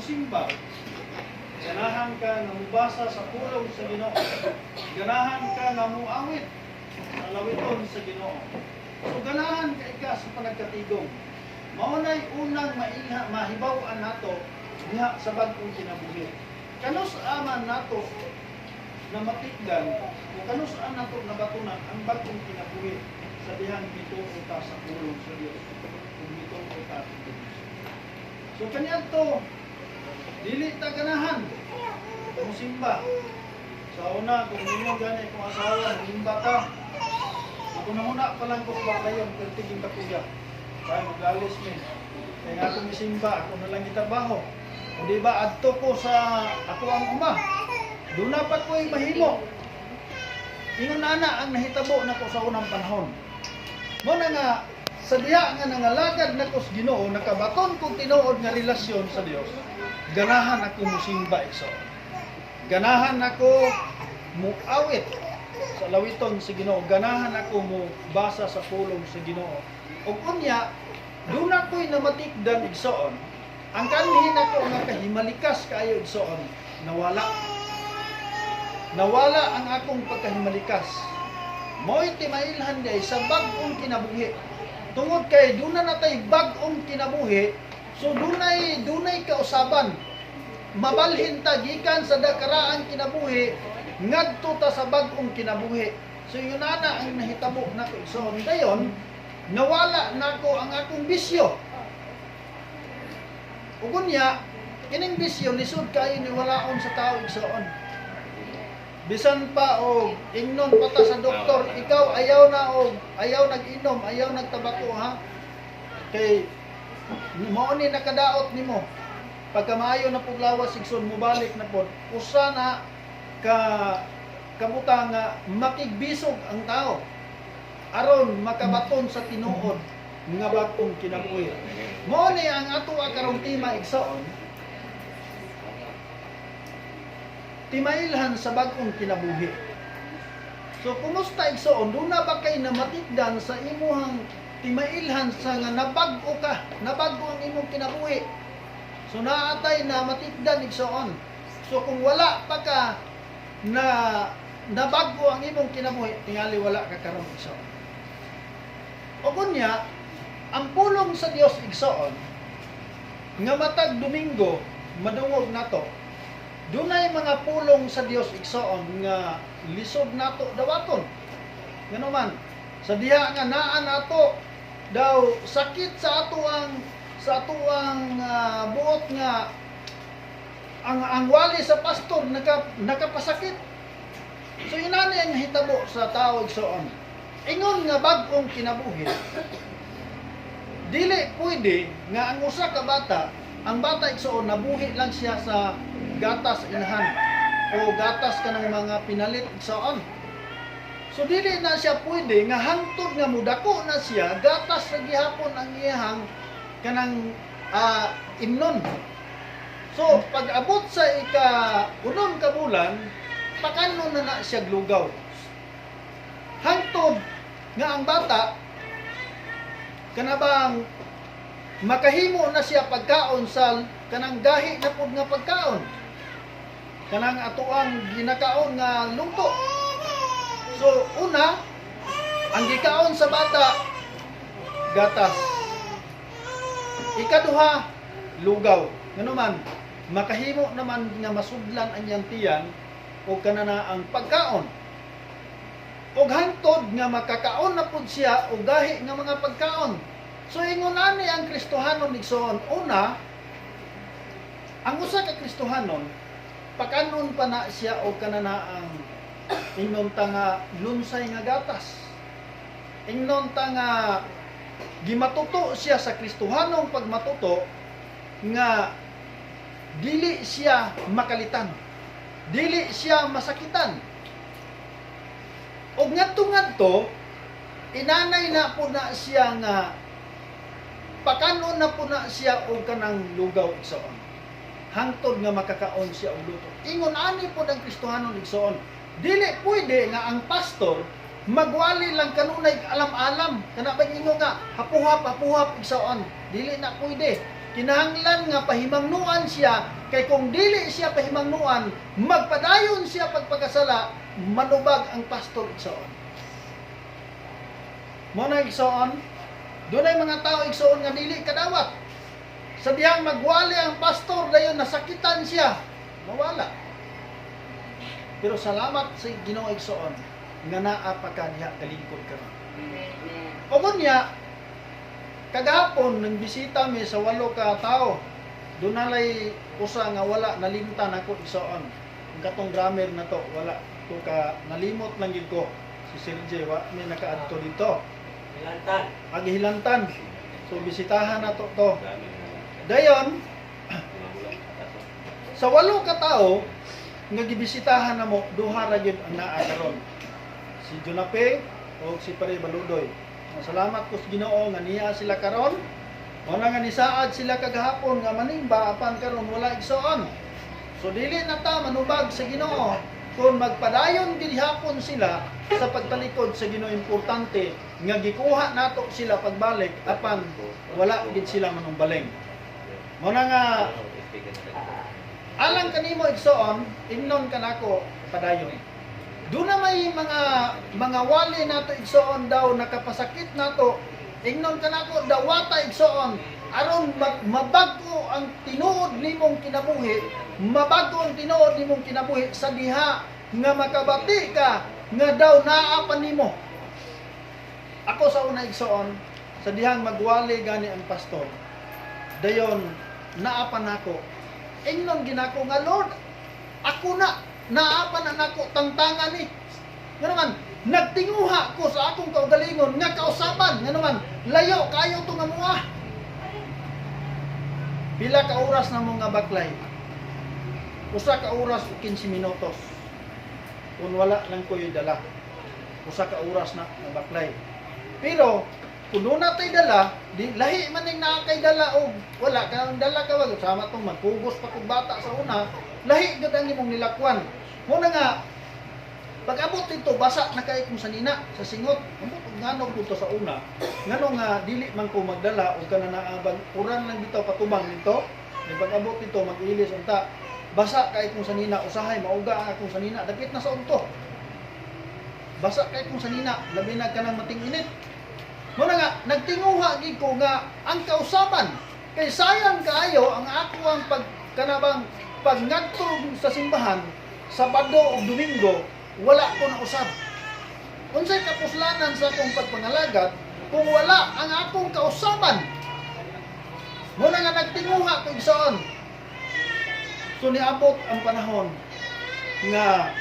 musimba, ganahan ka nga mubasa sa pulong sa Ginoo, ganahan ka nga muawit sa lawiton sa Ginoo. So ganahan ka ika sa panagkatigong. Maunay unang mahibaw-an nato diha sa bag-ong kinabuhi. Kanus aman nato na matigdan o kanus an nato na batunan ang bag-ong kinabuhi sa dihang mituo ta sa pulong sa Dios ug mituo ta sa Dios. So kaniadto dili ta ganahan musimba. Sa una kung ninyo gani kung asawa himba ka. Ako na muna pa lang ko bakayon pertiging kapuya. Kaya magalis mi. Kaya nga akong isimba, ako na lang itrabaho. O di ba, adto ko sa ako ang uma. Doon na pa ko'y mahimo. Ingon na ang nahitabo na ko sa unang panahon. Mo na nga, sa diha nga nangalagad na ko sa Ginoo, nakabaton kong tinuod nga relasyon sa Dios, ganahan ako musimba iso. Ganahan ako muawit sa lawiton sa Ginoo. Ganahan ako mo basa sa pulong sa Ginoo. O kunya, doon ako'y namatikdan igsoon, ang kanhin ako nga kahimalikas kaayo igsoon, nawala. Nawala ang akong pagkahimalikas. Mo'y timailhan day sa bag-ong kinabuhi. Tungod kay doon na natay bag-ong kinabuhi, so dunay kausaban. Mabalhin ta gikan sa dakaraang kinabuhi, ngadto ta sa bag-ong kinabuhi. So yun na ang nahitabo na ko igsoon. Dayon, nawala nako ang akong bisyo. Ugunya, kining bisyo lisod kayo ni walaon sa tao igsoon. Bisan pa og ingnon pa ta sa doktor, ikaw ayaw nag-inom, ayaw nagtabako ha. Kay mao ni nakadaot nimo. Pagka maayo na puglawas igsoon mo balik na pod. Usa na kamuta nga makigbisog ang tao. Aron makabaton sa tinuod nga bag-ong kinabuhi. Mao ni ang ato karong tema igsoon. Timailhan sa bag-ong kinabuhi. So kumusta igsoon? Doon na ba kay namatikdan sa imuhang timailhan sa nga nabag-o ka, nabag-o ang imong kinabuhi. So naatay na matikdan igsoon. So kung wala pa ka na nabag-o ang imong kinabuhi, tingali wala ka karon igsoon. O kunya, ang pulong sa Dios igsoon, nga matag Domingo, madungog nato, dunay mga pulong sa Dios igsoon nga lisod nato dawaton. Ngano man, sa diha nga naa nato daw sakit sa atuang buot nga ang wali sa pastor nakapasakit. So yun na ang hitabo sa tao igsoon. Ingon nga bag-ong kinabuhi, dili pwede nga ang usa ka bata, ang bata igsoon nabuhi lang siya sa gatas inahan o gatas kanang mga pinalit igsoon. So dili na siya pwede nga hangtod nga mudako na siya gatas sa gihapon ang iyang kanang imnon. So pag abot sa ika-unom ka bulan, pakanon na siya glugaw. Hangtod nga ang bata kanabang makahimo na siya pagkaon sa kanang gahi na pud nga pagkaon. Kanang atoang ginakaon nga lungko. So una, ang gikaon sa bata gatas. Ikaduha, lugaw. Ngano man, makahimo naman nga masudlan ang iyang tiyan o kanana ang pagkaon. Og hangtod nga makakaon na pud siya og gahi nga mga pagkaon. So ingon ani ang Kristohanon igsoon, una ang usa ka Kristohanon pakanon pa na siya og kanana ang ingnon ta nga lunsay nga gatas. Ingnon ta nga gimatuto siya sa Kristohanong pagmatuto nga dili siya makalitan. Dili siya masakitan. Og ngadto inanay na po na siya nga pakanon na po na siya og kanang lugaw igsoon. Hangtod nga makakaon siya og luto. Ingon ani po ang Kristohanon igsoon, dili pwede nga ang pastor magwali lang kanunay alam-alam kana ba ingon nga hapuhap igsoon. Dili na pwede. kinahanglan nga pahimangnuan siya, kay kung dili siya pahimangnuan, magpadayon siya pagpakasala, manubag ang pastor igsoon. Mo na igsoon, doon ay mga tao igsoon nga dili kadawat. Sa dihang magwali ang pastor, dayon nasakitan siya, mawala. Pero salamat sa Ginoo igsoon, nga naa pa ka diha kalingkod karon. O kunya, kagahapon nang bisita mi sa 8 ka tao. Doon nalay usa nga wala nalimtan ako igsoon. Ang katong grammar na to, wala to ka nalimot lang gid ko. Si Sergey wa may nakaadto dito. Hilantan. Hilantan. So bisitahan na to. Dayon sa 8 ka tao nga gibisitahan namo, duha ra gyud ang naa karon. Si Junape o si Pare Baludoy. Salamat ko sa Ginoo nga niya sila karon. Wala nga nisaad sila kagahapon nga manimba apan karon wala igsoon. So dili na ta manubag sa Ginoo kung magpadayon gid hapon sila sa pagtalikod sa Ginoo. Importante nga gikuha nato sila pagbalik apan wala gid sila manumbaleng. Mo na nga alang kanimo igsoon, ingnon kanako padayon. Doon na may mga wali nato igsoon daw nakapasakit nato, ingnon kanako dawata igsoon aron mabago ang tinuod nimong kinabuhi, mabago ang tinuod nimong kinabuhi sa diha nga makabati ka nga daw naa pa nimo. Ako sa una igsoon, sa dihang magwali gani ang pastor, dayon naa pa nako. Ingnon ginako nga Lord, ako na naapan na nako tangtangan ni. Nga naman, nagtinguha ko sa akong kaugalingon nga kausaban. Nga naman, layo kayo to nga mua. Pila ka oras na mo nga baklay? Usa ka oras o 15 minutos. Kung wala lang ko yung dala. Usa ka oras na nga baklay. Pero, kung doon natin dala, di, lahi man yung nakakay dala o wala ka ang dala ka wag. Sama itong magpugos pa kong bata sa una, lahi gud ang imong nilakwan. Muna nga, pag abot dito, basa na kayo kung sanina, sa singot. Ngano dito sa una, ngano nga, dili man ko magdala o ka na naabag, kurang lang dito, patubang dito. Pag abot dito, mag-ilis, unta, basa kayo kung sanina, usahay, mauga ang akong sanina, dakit na sa unto. Basa kayo kung sanina, labi na ka ng mating init. Muna nga, nagtinguha gid ko nga ang kausaban. Kay sayang kaayo ang ako ang pagkanabang pagngadto sa simbahan, Sabado o Domingo, wala ko na usab. Unsay kapuslanan sa akong pagpangalagad kung wala ang akong kausaban? Muna nga nagtinguha ko igsoon. So niabot ang panahon nga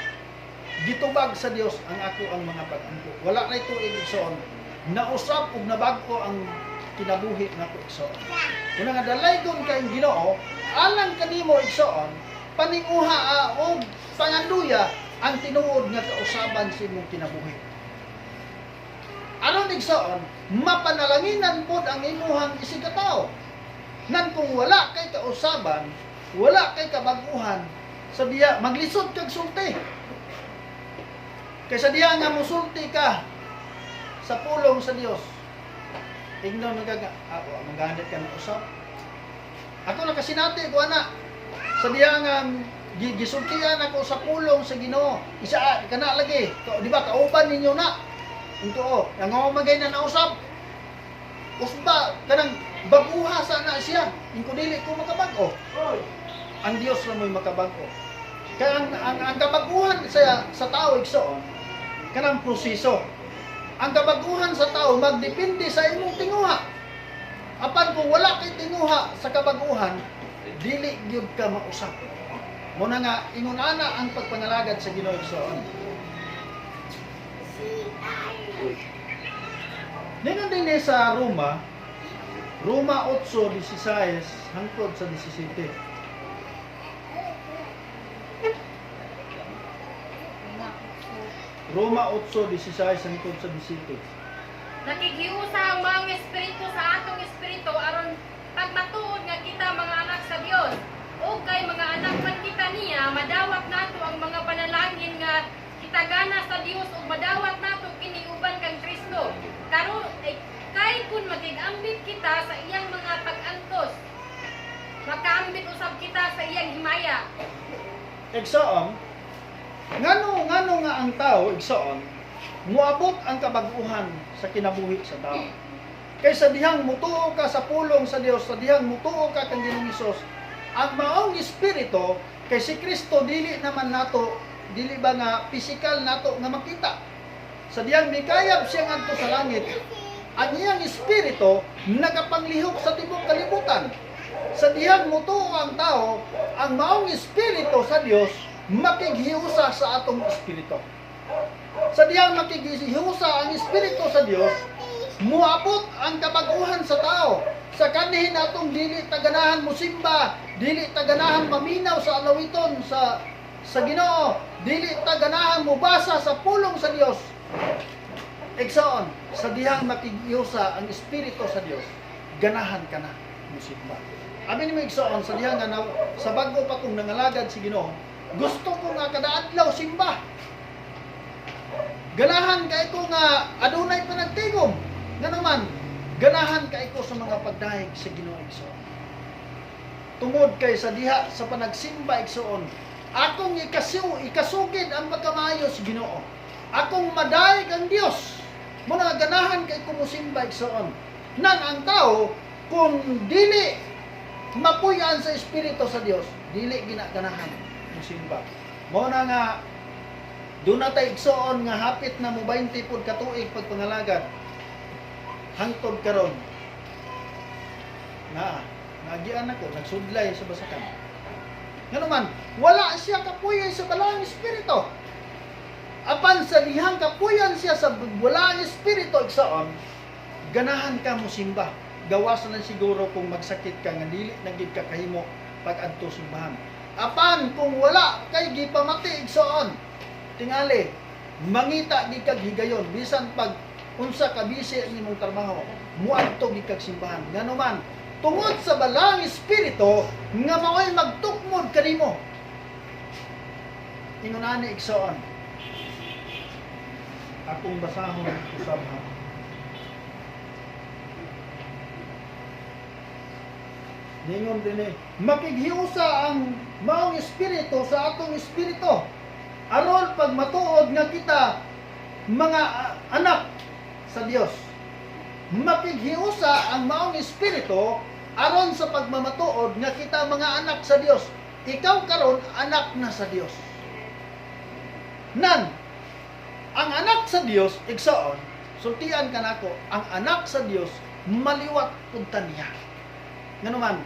gitubag sa Dios ang ako ang mga pag-angko. Wala na ito igsoon. Nausap ug nabago ang kinabuhi nga ko igsoon. Kung nga dalaygon kayong Ginoo, alang kanimo igsoon, paninguha og panganduya ang tinuod nga kausaban sa imong kinabuhi. Aron igsoon, mapanalanginan pod ang imuhang isigataw. Nan kung wala kay kausaban, wala kay kabaguhan, sa diya maglisod kag sulti. Kay sa diya nga musulti ka sa pulong sa Dios. Ingnon magagamit ka ng usap. Ako nakasinati ko ana. Sa diya nga gisultian ako sa pulong sa Ginoo. Isa kana lagi. Di ba kauban ninyo na? Ito ang magay na nausap. Usba kanang baguha sana siya. Ingko dili ko makabag-o. Ang Dios ra mo'y makabag-o. Kaya ang kabaguhan sa tao igsoon kanang proseso. Ang kabaguhan sa tao magdepende sa imong tinguha. Apan kung wala kay tinguha sa kabaguhan, dili gyud ka mausap. Muna nga ingon ana ang pagpangalagad sa Ginoo igsoon. Ningon din sa Roma 8:16 hangtod sa 17. Roma 8:16 hangtod sa 17. Nakikiusa ang mga espiritu sa atong espiritu aron pagmatuod nga kita mga anak sa Dios. O kay mga anak man kita niya, madawat nato ang mga panalangin nga kitagana sa Dios ug madawat nato kini uban kang Kristo. Karon kay kun magigambit kita sa iyang mga pag-antos. makaambit usab kita sa iyang himaya. Igsoon, ngano nga ang tao, igsoon, muabot ang kabag-uhan sa kinabuhi sa tao. Kay sa dihang mutuo ka sa pulong sa Dios, sa dihang mutuo ka kang Ginoong Hesus, ang maong espiritu kay si Kristo dili naman nato, dili ba nga pisikal nato nga makita. Sa dihang mikayab siya ngadto sa langit, ang iyang espiritu nagapanglihok sa tibok kalibutan. Sa dihang mutuo ang tao, ang maong espiritu sa Dios makighiusa sa atong espiritu. Sa diyang makighiusa ang espiritu sa Dios, muabot ang kabag-uhan sa tao. Sa kanhin atong dili taganahan musimba, dili taganahan maminaw sa alawiton sa Ginoo, dili taganahan mubasa sa pulong sa Dios. Igsoon, sa diyang makighiusa ang espiritu sa Dios, ganahan ka na musimba. Amin mo igsoon, sa diyang nga sa bago pa kong nangalagad si Ginoo, gusto ko nga kada adlaw simba. Ganahan kay ko nga adunay panagtigom. Nga naman, ganahan kay ko sa mga pagdahig sa Ginoo igsoon. Tungod kay sa diha sa panagsimba igsoon, akong ikasugid ang pagkamayo sa Ginoo. Akong madaig ang Dios. Muna ganahan kay ko musimba igsoon. Nan ang tao kung dili mapuyan sa espiritu sa Dios, dili ginaganahan musimba. Muna nga doon natay igsoon nga hapit na mo 20 pud ka tuig pagpangalagad. Hangtod karon. Nagian ako, nagsudlay sa basakan. Nga naman, wala siya kapuyan sa balang espiritu. Apan sa dihang kapuyan siya sa balang espiritu igsoon, ganahan ka mo simba. Gawas na siguro kung magsakit ka nga dili na gid ka kahimo pag adto simbahan. Apan kung wala kay gipamati igsoon, tingali mangita di kag higayon bisan pag unsa ka bisi ang imong trabaho muadto di kag simbahan nganuman tungod sa balang espiritu nga maoy magtukmod kanimo. Ingon ani igsoon, akong basahon usab ha. Ningon din makighiusa ang maong espiritu sa atong espiritu aron pag matuod nga kita mga anak sa Dios. Makighiusa ang maong espiritu aron sa pagmamatuod nga kita mga anak sa Dios. Ikaw karon anak na sa Dios. Nan ang anak sa Dios igsoon, sultian kanako, ang anak sa Dios maliwat pud niya. Nganuman,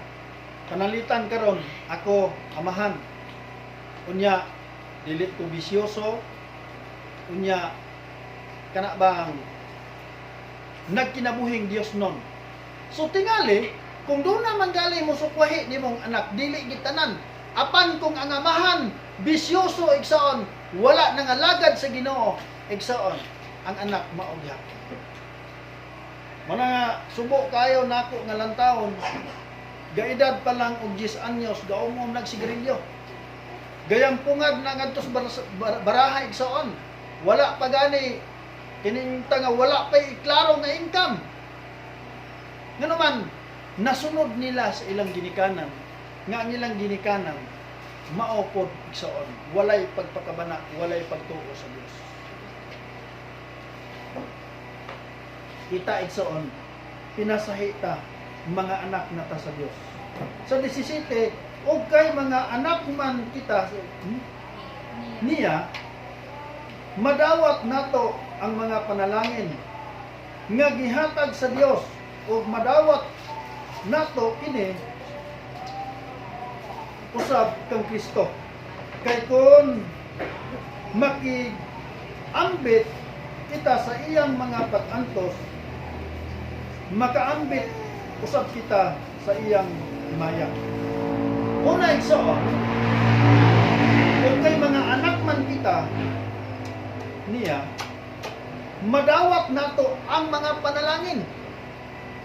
kanalitan karon ako amahan. Unya dili ko bisyoso. Unya kana bang nagkinabuhing Dios non. So tingali kung doon naman gali mo sukwahi nimong anak dili gitanan. Apan kung ang amahan bisyoso igsoon, wala nang alagad sa Ginoo igsoon, ang anak mao diha. Mana subo kayo nako nga lantawon. Gaedad pa lang og 10 anyos gaumom nagsigarilyo. Gayang pungad na ngadto sa baraha igsoon. Wala pa gani kining nga wala pa klaro nga income. Nganuman nasunod nila sa ilang ginikanan. Nga nilang ginikanan mao pod igsoon. Walay pagpakabana, walay pagtuo sa Dios. Kita igsoon pinasahita mga anak na ta sa Dios. Sa 17, o kay mga anak man kita niya, madawat nato ang mga panalangin nga gihatag sa Dios o madawat nato kini usab kang Kristo. Kay kun makiambit kita sa iyang mga pag-antos, makaambit usab kita sa iyang himaya. Una igsoon, kung kay mga anak man kita niya, madawat nato ang mga panalangin.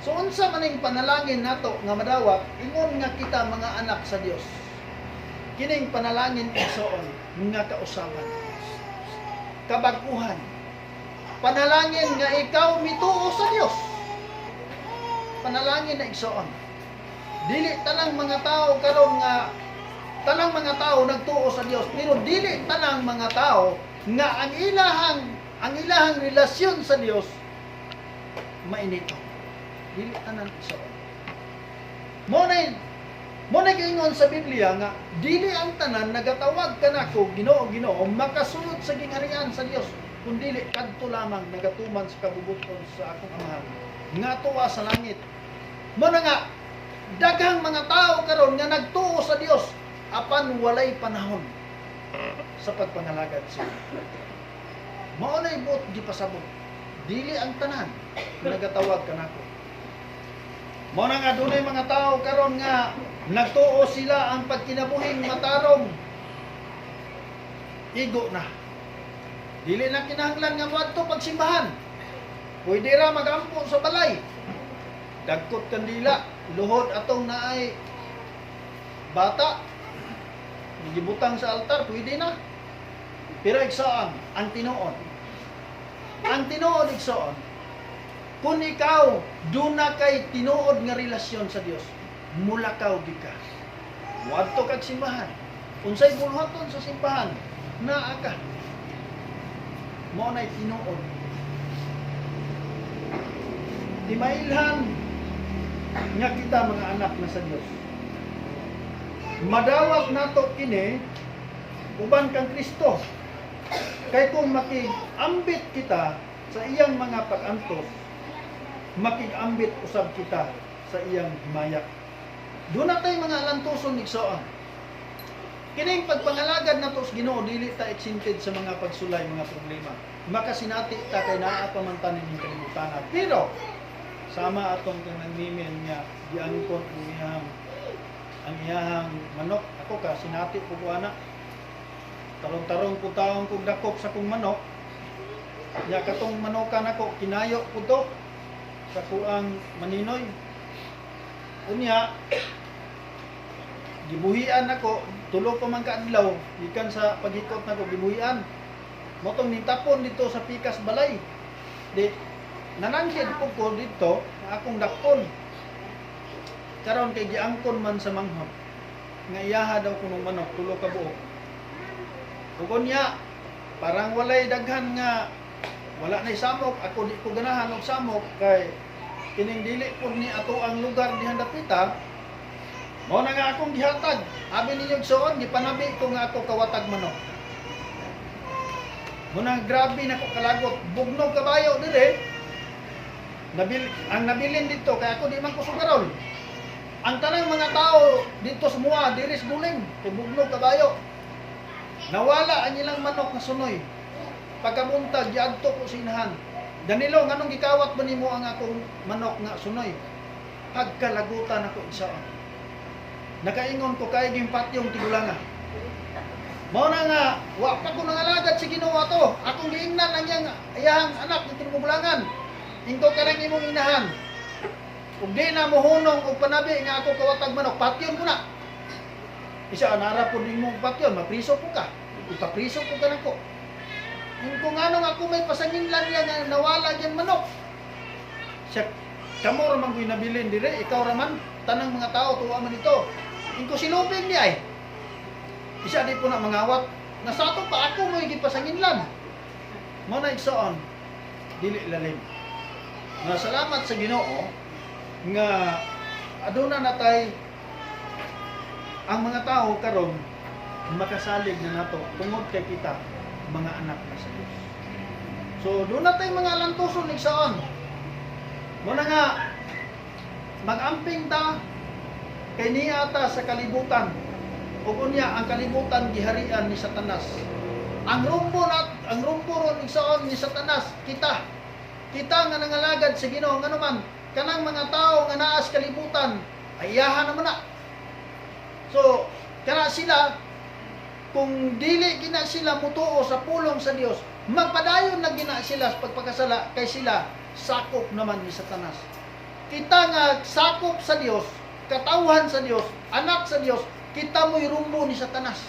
So unsa man ing panalangin nato nga madawat, ingon nga kita mga anak sa Dios. Kining panalangin igsoon nga kausaban, kabag-uhan, panalangin nga ikaw mituo sa Dios. Panalangin na igsoon. dili tanang mga tao karon nga tanang mga tao nagtuo sa Dios, pero dili tanang mga tao nga ang ilahang relasyon sa Dios mainito. Dili tanan iso. Mo na giingon sa Biblia nga dili ang tanan nagatawag kanako Ginoo Ginoo makasulod sa gingharian sa Dios, kundi kadto lamang nagatuman sa kabubuton sa akong Amahan nga tuwa sa langit. Mo na nga daghang mga tao karon nga nagtuo sa Dios apan walay panahon sa pagpangalagad sila. Mao na ibot gipasabot. Dili ang tanan nagatawag kanako. Mao na nga dunay mga tao karon nga nagtuo sila ang pagkinabuhing matarong. Igo na. Dili na kinahanglan nga wadto pagsimbahan. Pwede ra magampo sa balay. Dagkot kandila, luhod atong naay bata. Gibutang sa altar, pwede na. Pero igsoon, ang tinuod. Ang tinuod igsoon, kung ikaw doon na kay tinuod nga relasyon sa Dios, mulakaw gid ka. Wadto kag simbahan. Unsay bulhaton sa simbahan, naa ka. Mao nay tinuod. Di mailhan nga kita mga anak na sa Dios. Madawag nato kini uban kang Kristo. Kay kung makig-ambit kita sa iyang mga pag-antos, makig-ambit usab kita sa iyang himaya. Doon na tayo mga alantoson igsoon. Kining pagpangalagad nato sa Ginoo dili ta exempted sa mga pagsulay mga problema. Makasinati ta kay naa pa man tanin ning kalibutan. Pero sama atong nagmimen nga giangkon ang iyahang manok. Ako ka sinati ko ana. Tarong-tarong ko taong kong dakop sa kong manok. Ya katong manokan ako kinayo ko to sa kuang maninoy. Unya gibuhian ako, tulo pa man ka adlaw gikan sa paghikot nako gibuhian. Motong nitapon dito sa pikas balay. Di nananghid ko dito akong dakpon. Karon kay giangkon man sa manghod nga iyaha daw kunong manok tulo ka buok. Ug niya parang walay daghan nga wala nay samok, ako di ko ganahan og samok kay kining dili pud ni ato ang lugar dihan dapita. Mao na nga akong gihatag. Abi ninyo igsoon gipanabi ko nga ako kawatag manok. Muna grabe nako kalagot, bugnog kabayo dire. Ang nabilin dito kay ako di man ko sugaron. Ang tanang mga tao dito sa mua diris guling, kay bugnog kabayo. Nawala ang ilang manok na sunoy. Pagkabuntag giadto ko sinahan. Danilo nganong gikawat ba nimo ang akong manok nga sunoy? Pagkalagutan ako isaon. Nakaingon ko kay gimpatyong tigulanga. Mao na nga, wa pa ko nangalagad si Ginoo ato. Akong giingnan ang iyang anak ng tinubulangan. Ingko ka nang imong inahan. Ug di na mohunong og panabi nga ako kawatag manok, patyon ko na. Isa anara pud imong patyon, mapriso ko ka. Ipapriso ko ka nako. Ingko nganong ako may pasanginlan niya nga nawala gyud manok. Siya kamo ra man ko'y nabilin dire, ikaw ra man tanang mga tao tuwa man ito. Ingko silubing ni ay. Isa di po na mangawat. Nasato pa ako mo gipasanginlan. Mo na igsoon dili lalim. Nga salamat sa Ginoo nga aduna natay ang mga tao karon makasalig na nato tungod kay kita mga anak na sa Dios. So doon natay mga lantuson igsoon. Mo na nga magamping ta kay niya ta sa kalibutan. Ug unya ang kalibutan giharian ni Satanas. Ang rumbo ron igsoon ni Satanas kita nga nangalagad sa Ginoo ngano man kanang mga tao nga naa sa kalibutan ayahan naman na. So kana sila kung dili gina sila mutuo sa pulong sa Dios, magpadayon na gina sila sa pagpakasala kay sila sakop naman ni Satanas. Kita nga sakop sa Dios, katawhan sa Dios, anak sa Dios, kita mo'y rumbo ni Satanas.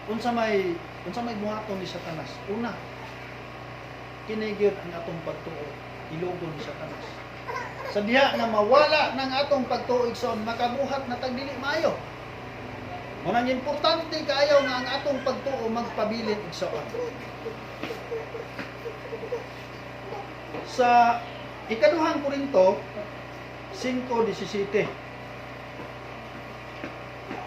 Unsa may buhaton ni Satanas? Una, kini gyud ang atong pagtuo, ilugon ni Satanas. sa diha nga mawala ng atong pagtuo igsoon, makabuhat na tagdili maayo. Munang importante kaayo nga ang atong pagtuo magpabilin igsoon. Sa ikaduhang Korinto 5:17.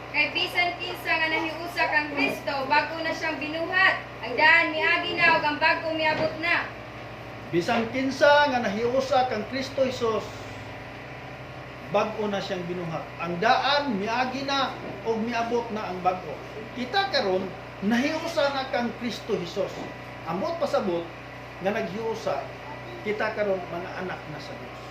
Kay bisan kinsa nga nahiusa kang Kristo, bago na siyang binuhat. Ang daan miagi na ug ang bago miabot na. Bisan kinsa nga nahiusa kang Kristo Hesus, bag-o na siyang binuhat. Ang daan miagi na o miabot na ang bag-o. Kita karon nahiusa na kang Kristo Hesus. Amot pasabot nga naghiusa, kita karon mga anak na sa Dios.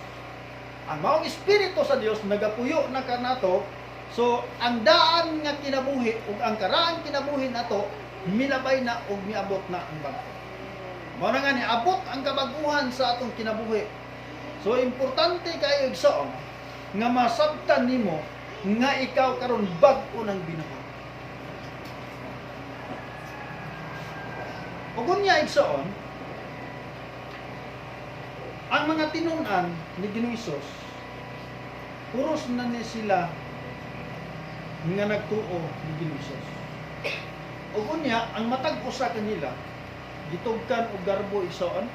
Ang maong espiritu sa Dios nagapuyo na kanato. So ang daan nga kinabuhi ug ang karaan kinabuhi nato milabay na ug miabot na ang bag-o. Mao na nga ni abot ang kabaguhan sa atong kinabuhi. So importante kayo igsoon nga masabtan nimo nga ikaw karon bag-o nang binuhat. Ug unya igsoon ang mga tinun-an ni Ginoong Hesus puros na ni sila nga nagtuo ni Ginoong Hesus. Ug unya ang matag usa kanila gitugkan og garbo igsoon.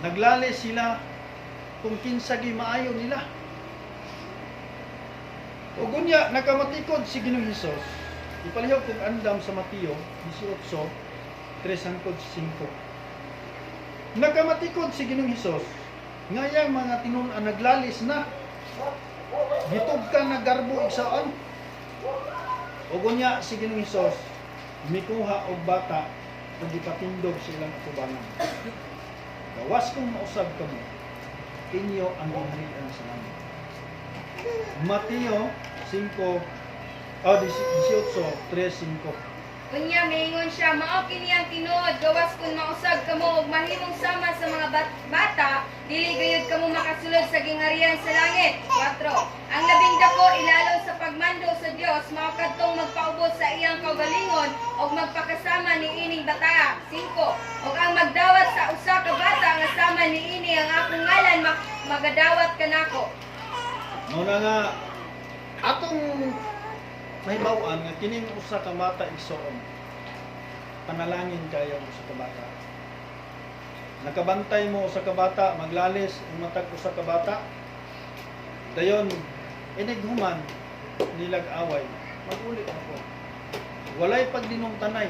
Naglali sila kung kinsa gi maayo nila. Ug unya nakamatikod si Ginoong Hesus. Ipalihog kog andam sa Mateo 18:3-5. Nakamatikod si Ginoong Hesus nga yang mga tinun-an naglalis na gitugkan na garbo igsoon. Ug unya si Ginoong Hesus mikuha og bata ug gipatindog sa ilang atubangan. Gawas kung mausab kamo, inyo ang ginharian sa langit. Mateo 18:3-5. Unya miingon siya, mao kini ang tinuod, gawas kun mausab kamo ug mahimong sama sa mga bata, dili gayud kamo makasulod sa gingharian sa langit. 4. Ang labing dako ilalom sa pagmando sa Dios mao kadtong magpaubos sa iyang kaugalingon ug magpakasama ni ining bata. 5. Ug ang magdawat sa usa ka bata nga sama ni ini ang akong ngalan magadawat kanako. Mao na nga atong mahibaw-an nga kining usa ka bata igsoon. Panalangin kayo sa kabata. Nakabantay mo sa kabata, maglalis ang matag usa ka bata. Dayon inighuman nilag away. Maguli ako. Walay pagdinungtanay.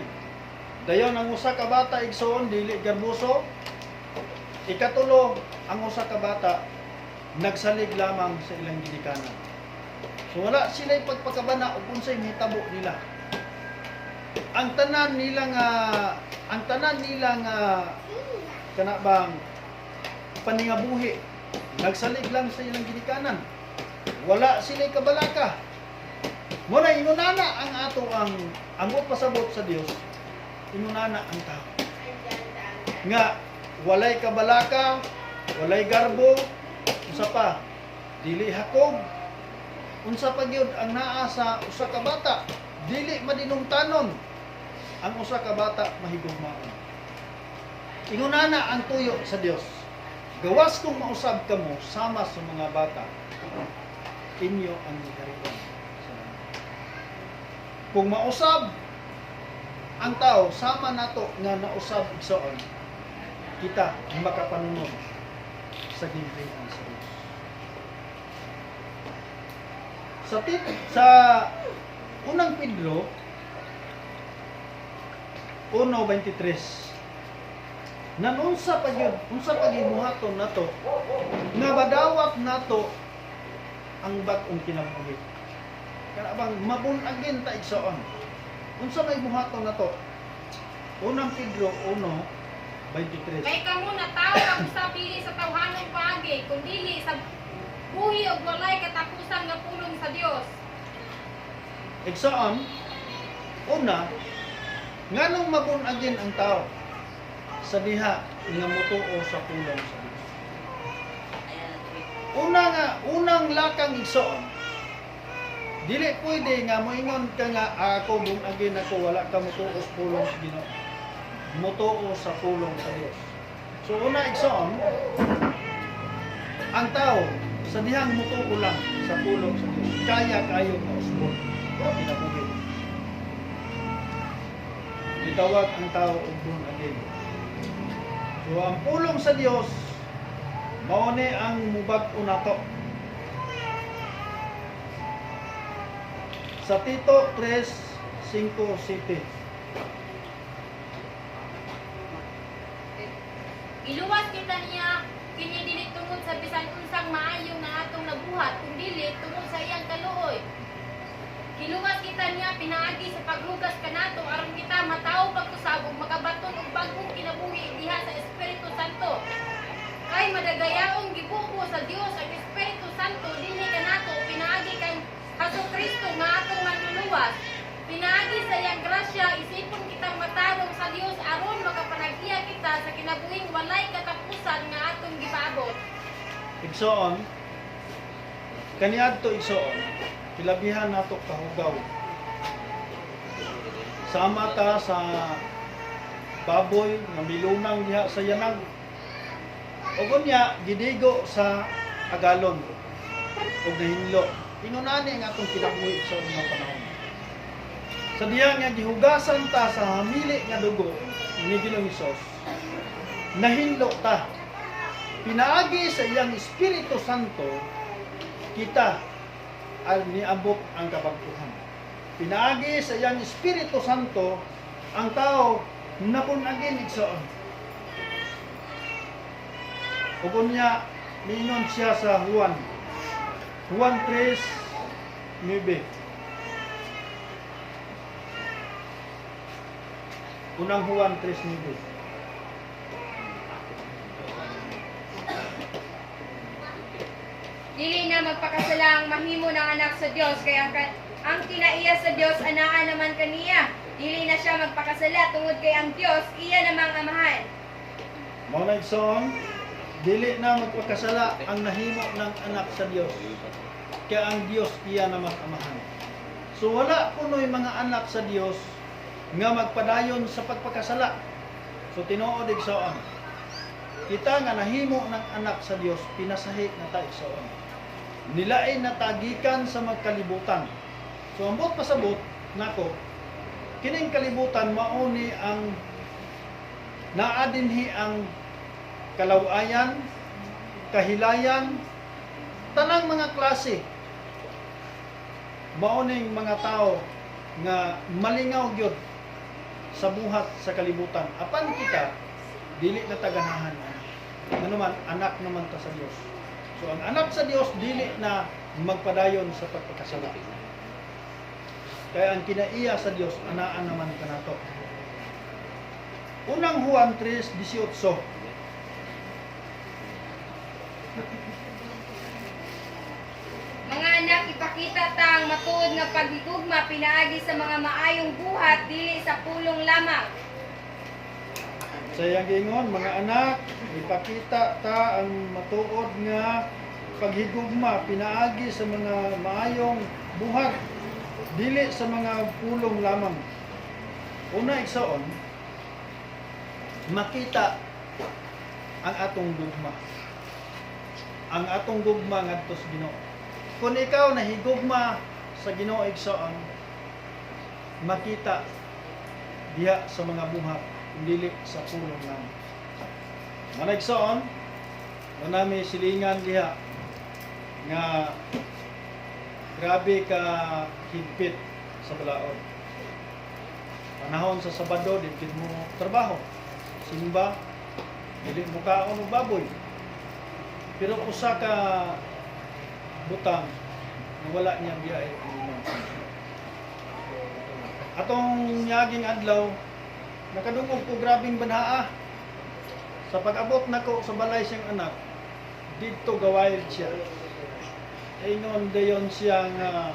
Dayon ang usa ka bata igsoon dili garbuso. Ikatulo ang usa ka bata nagsalig lamang sa ilang gidikanan. So wala sila pagpakabana ug unsay mahitabo nila. Ang tanan nila nga kana bang paningabuhi nagsalig lang sa ilang gidikanan. Wala sila kabalaka. Muna inunana ang ato ang amot pasabot sa Dios. Inunana ang tao. Nga walay kabalaka, walay garbo, usa pa dili hakog. Unsa pa gyud ang naa sa usa ka bata, dili madinungtanon. Ang usa ka bata mahigugmaon. Ingunana ang tuyo sa Dios. Gawas kung mausab kamo sama sa mga bata, inyo ang giharian. Kung mausab ang tao sama nato nga nausab igsoon, kita makapanunod sa ginharian sa Dios. Sa unang Pedro 1:23 nanunsa pa gyud unsa pa gibuhaton nato nga badawat nato ang bag-ong kinabuhi. Kana bang mabun-agin ta igsoon. Unsa may buhaton nato? Unang Pedro 1:23. May kamo na tao ang usa pili sa tawhanong paagi, kundi sa buhi og walay katapusan nga pulong sa Dios. Igsoon, una, nganong mabun-agin ang tao sa diha nga motuo sa pulong sa Dios. Unang lakang igsoon, dili pwede nga moingon ka nga ako bun-agin ako wala ka motuo sa pulong sa Ginoo. Motuo sa pulong sa Dios. So una igsoon, ang tao sa dihang mutuo lang sa pulong sa Dios kaya kayo mausbon o kinabuhi. Gitawag ang tao og born again. So ang pulong sa Dios mao ni ang mubag-o nato. Sa Tito 3:5-7. Iluwas kita niya kini dili tungod sa bisan unsang maayo nga atong nabuhat, kung dili tungod sa iyang kaluoy. Giluwas kita niya pinaagi sa paglugas kanato aron kita mataw pagkusab ug makabaton og bag-ong kinabuhi diha sa Espiritu Santo. Kay madagayaong gibubo sa Dios ang Espiritu Santo dinhi kanato pinaagi kay Kristo nga atong manluluwas. Pinaagi sa iyang grasya isipon kitang matarong sa Dios aron makapanag-iya kita sa kinabuhing walay katapusan nga atong gipaabot. Igsoon, kaniadto igsoon, kilabihan nato kahugaw. Sama ta sa baboy nga milunang diha sa yanag. O kunya, gidigo sa agalon o nahinlo. Ingunani ang atong kinabuhi sa unang panahon. Sa diya nga gihugasan ta sa hamili nga dugo ni Ginoong Hesus, nahinlo ta. Pinaagi sa iyang Espiritu Santo, kita ang niabot ang kabagtuhan. Pinaagi sa iyang Espiritu Santo, ang tao napunagin igsoon. Ug niya mingon siya sa Juan 3:9. Unang Juan 3:9. Dili na magpakasala ang mahimo ng anak sa Dios, kaya ang kinaiya sa Dios anaa naman kaniya. Dili na siya magpakasala tungod kay ang Dios iya namang amahan. Mao na igsoon, dili na magpakasala ang nahimo ng anak sa Dios. Kaya ang Dios iya namang amahan. So wala kunoy mga anak sa Dios nga magpadayon sa pagpakasala. So tinuod igsoon, kita nga nahimo ng anak sa Dios, pinasahi na ta igsoon. Nilain na tagikan sa magkalibutan. So ambot pasabot nako, kining kalibutan mauni ang naadinhi ang kalawayan, kahilayan, tanang mga klase. Mauning mga tao nga malingaw gyud sa buhat sa kalibutan. Apan kita dili na taganahan. Ano naman anak naman ta sa Dios. So ang anak sa Dios dili na magpadayon sa pagpakasala. Kaya ang kinaiya sa Dios anaan naman kanato. Unang Juan 3:18. Mga anak, ipakita ta ang matuod nga paghigugma pinaagi sa mga maayong buhat dili sa pulong lamang. Sa iyang giingon, mga anak, ipakita ta ang matuod nga paghigugma pinaagi sa mga maayong buhat dili sa mga pulong lamang. Una igsoon, makita ang atong gugma. Ang atong gugma ngadto sa Ginoo. Kung ikaw nahigugma sa Ginoo igsoon, makita diha sa mga buhat dili sa pulong lamang. Managsoon, manami silingan diha nga grabe ka higpit sa balaod. Panahon sa Sabado, dili mo trabaho. Simba, dili mo kaon og baboy. Pero usa ka butang na wala niya biyahe ang imong. Atong nyaging adlaw, nakadungog ko grabing banhaa. Sa pag-abot nako sa balay siyang anak, dito gawild siya. Ingon dayon siya nga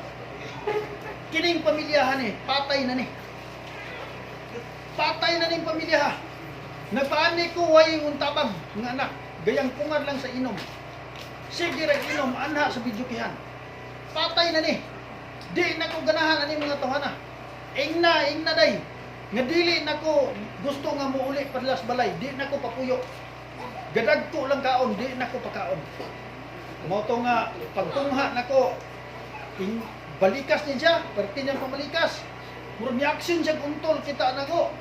kining pamilyahan ni, patay na ni. Patay na ning pamilya. Nagpaani ko way untabag nga anak, gayang pungad lang sa inom. Sige ra inom anha sa bidyukihan. Patay na ni. Di na ko ganahan ani mga tawhana. Ingna day. Nga dili nako gusto nga muuli padlas balay, di nako papuyo. Gadagko lang kaon, di nako pakaon. Mo to nga pagtungha nako balikas ni siya, perti niyang pamalikas. Murag ni action siya untol kita nako.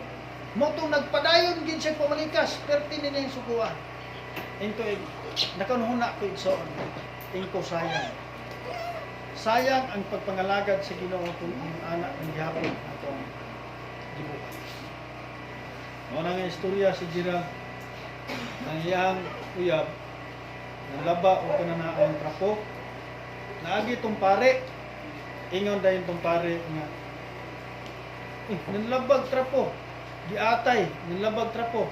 Mo to nagpadayon gid siya pamalikas, perti ni ning sukuan. Into nakanhuna ko igsoon. Ingko sayang. Sayang ang pagpangalagad sa Ginoo kung ang anak ng gihapon atong gibuhat. Mo na nga istorya si Gerald ang iyang uyab nalaba o kananaang trapo naagi itong pare ingon dahil itong pare nga nalabag trapo giatay nalabag trapo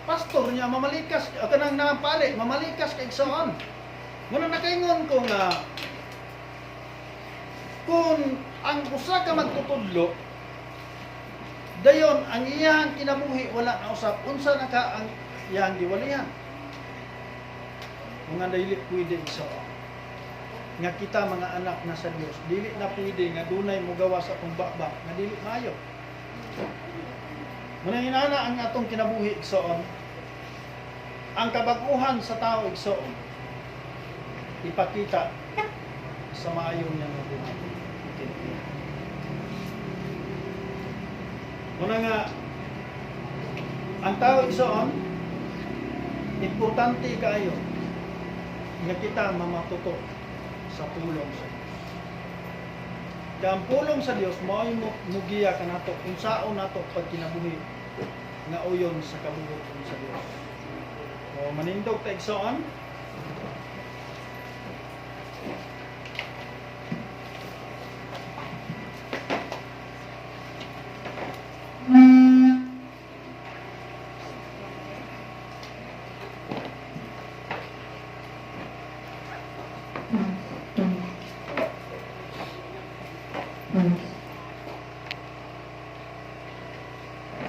pastor niya mamalikas kanang na pare mamalikas kay igsoon muna nakaingon ko nga kung ang usa ka magtutudlo dayon ang iyang kinabuhi wala na usap unsa na ka ang iyang giwalihan mga dili pwede iso nga kita mga anak na sa Dios dili na pwede nga dunay mogawa sa atong bakbak nga dili maayo muna inana ang atong kinabuhi igsoon ang kabag-uhan sa tao igsoon ipakita sa maayo niya nga buhay muna nga ang tao igsoon importante kaayo nga kita mamatuto sa pulong sa Dios. Kaya ang pulong sa Dios mao mugiya kanato unsaon nato pag kinabuhi nga uyon sa kabubuton sa Dios. O manindog ta igsoon. Mm.